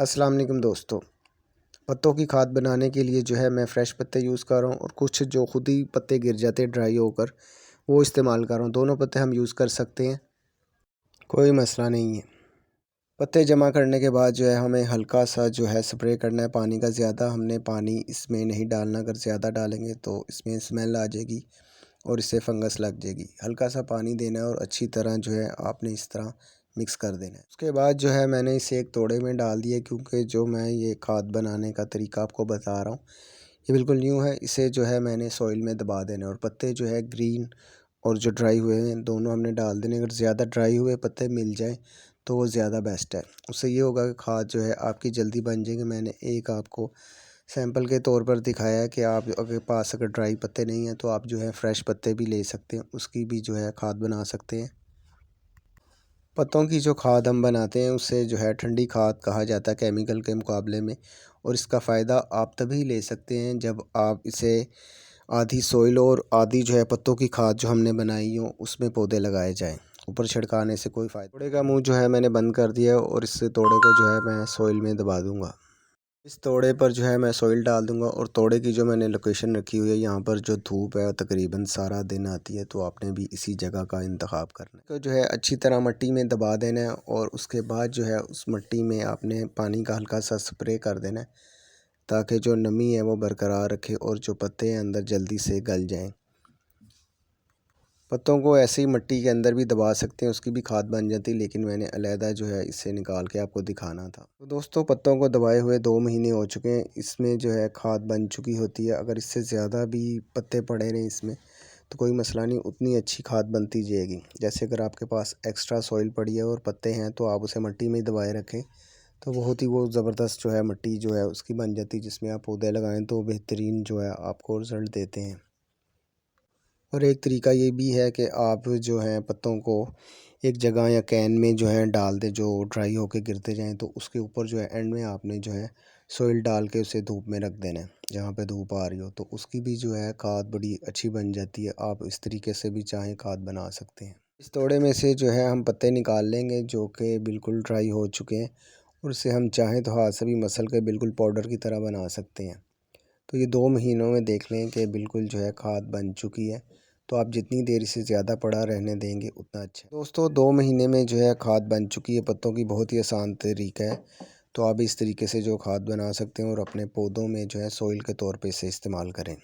अस्सलाम वालेकुम दोस्तों। पत्तों की खाद बनाने के लिए जो है मैं फ़्रेश पत्ते यूज़ कर रहा हूँ और कुछ जो खुद ही पत्ते गिर जाते हैं ड्राई होकर वो इस्तेमाल कर रहा हूँ। दोनों पत्ते हम यूज़ कर सकते हैं, कोई मसला नहीं है। पत्ते जमा करने के बाद जो है हमें हल्का सा जो है स्प्रे करना है पानी का। ज़्यादा हमने पानी इसमें नहीं डालना, अगर ज़्यादा डालेंगे तो इसमें स्मेल आ जाएगी और इससे फंगस लग जाएगी। हल्का सा पानी देना है और अच्छी तरह जो है आपने इस तरह मिक्स कर देना है। उसके बाद जो है मैंने इसे एक तोड़े में डाल दिया, क्योंकि जो मैं ये खाद बनाने का तरीका आपको बता रहा हूँ ये बिल्कुल न्यू है। इसे जो है मैंने सॉइल में दबा देना है और पत्ते जो है ग्रीन और जो ड्राई हुए हैं दोनों हमने डाल देने। अगर ज़्यादा ड्राई हुए पत्ते मिल जाए तो वो ज़्यादा बेस्ट है। उससे ये होगा कि खाद जो है आपकी जल्दी बन जाएगी। मैंने एक आपको सैंपल के तौर पर दिखाया है कि आप अगर पास अगर ड्राई पत्ते नहीं हैं तो आप जो है फ्रेश पत्ते भी ले सकते हैं, उसकी भी जो है खाद बना सकते हैं। पत्तों की जो खाद हम बनाते हैं उससे जो है ठंडी खाद कहा जाता है केमिकल के मुकाबले में, और इसका फ़ायदा आप तभी ले सकते हैं जब आप इसे आधी सोइल और आधी जो है पत्तों की खाद जो हमने बनाई हो उसमें पौधे लगाए जाएं। ऊपर छिड़काने से कोई फ़ायदा। तोड़े का मुंह जो है मैंने बंद कर दिया और इससे तोड़े को जो है मैं सोइल में दबा दूंगा। इस तोड़े पर जो है मैं सोइल डाल दूंगा और तोड़े की जो मैंने लोकेशन रखी हुई है यहाँ पर जो धूप है तकरीबन सारा दिन आती है, तो आपने भी इसी जगह का इंतखाब करना है। तो जो है अच्छी तरह मिट्टी में दबा देना है और उसके बाद जो है उस मिट्टी में आपने पानी का हल्का सा स्प्रे कर देना है, ताकि जो नमी है वो बरकरार रखे और जो पत्ते हैं अंदर जल्दी से गल जाएँ। पत्तों को ऐसे ही मिट्टी के अंदर भी दबा सकते हैं, उसकी भी खाद बन जाती, लेकिन मैंने अलहदा जो है इससे निकाल के आपको दिखाना था। तो दोस्तों पत्तों को दबाए हुए 2 महीने हो चुके हैं, इसमें जो है खाद बन चुकी होती है। अगर इससे ज़्यादा भी पत्ते पड़े रहें इसमें तो कोई मसला नहीं, उतनी अच्छी खाद बनती जाएगी। जैसे अगर आपके पास एक्स्ट्रा सॉइल पड़ी है और पत्ते हैं तो आप उसे मिट्टी में ही दबाए रखें, तो बहुत ही वो ज़बरदस्त जो है मिट्टी जो है उसकी बन जाती, जिसमें आप पौधे लगाएँ तो बेहतरीन जो है आपको रिज़ल्ट देते हैं। और एक तरीका ये भी है कि आप जो है पत्तों को एक जगह या कैन में जो है डाल दें जो ड्राई होके गिरते जाएं, तो उसके ऊपर जो है एंड में आपने जो है सोइल डाल के उसे धूप में रख देना है जहाँ पे धूप आ रही हो, तो उसकी भी जो है खाद बड़ी अच्छी बन जाती है। आप इस तरीके से भी चाहें खाद बना सकते हैं। इस तोड़े में से जो है हम पत्ते निकाल लेंगे जो कि बिल्कुल ड्राई हो चुके हैं, और उसे हम चाहें तो हाथ से भी मसल के बिल्कुल पाउडर की तरह बना सकते हैं। तो ये 2 महीनों में देख लें कि बिल्कुल जो है खाद बन चुकी है। तो आप जितनी देर इसे ज़्यादा पड़ा रहने देंगे उतना अच्छा है। दोस्तों 2 महीने में जो है खाद बन चुकी है पत्तों की, बहुत ही आसान तरीका है। तो आप इस तरीके से जो खाद बना सकते हैं और अपने पौधों में जो है सोइल के तौर पे इसे इस्तेमाल करें।